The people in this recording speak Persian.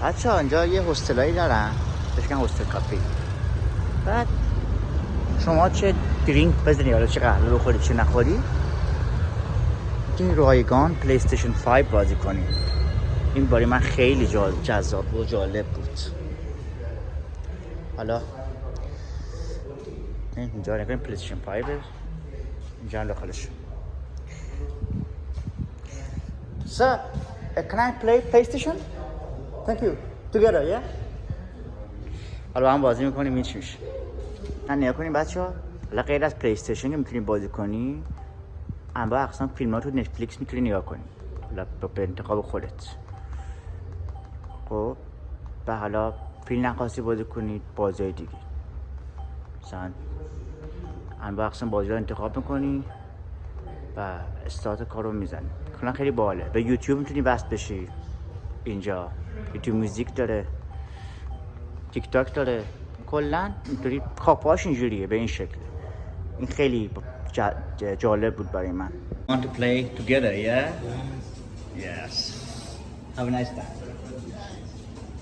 بچه ها اینجا یه هستلایی دارن بهش میگن هستل کافی. بعد شما چه درینک بزنی حالا چه قهوه بخوری چه نخوری این رایگان پلی استیشن 5 بازی کنی. این برای من خیلی جذاب و جالب بود. حالا اینجا نگاه پلی استیشن 5 اینجا داخلش. Sir, can I play PlayStation? Thank you. Together, yeah? حالا هم بازی میکنیم این چی میشه. من نگاه کنیم بچه ها. حالا غیر از پلی استیشن که میتونی بازی کنی انواع اقسام فیلم ها تو نتفلیکس میتونی نگاه کنی. حالا به انتخاب خودت. خب و حالا فیلم نخواستی بازی کنی بازی دیگه مثلا انواع اقسام بازی رو انتخاب میکنی و استارت کار رو میزنی. کلا خیلی باحاله. به یوتیوب میتونی وصل بشی. اینجا یوتیوب موزیک داره، تیک تاک داره، کلا اینطوری کاپاش اینجوریه به این شکل. این خیلی جالب بود برای من. Want to play together, yeah? Yes. Have a nice time.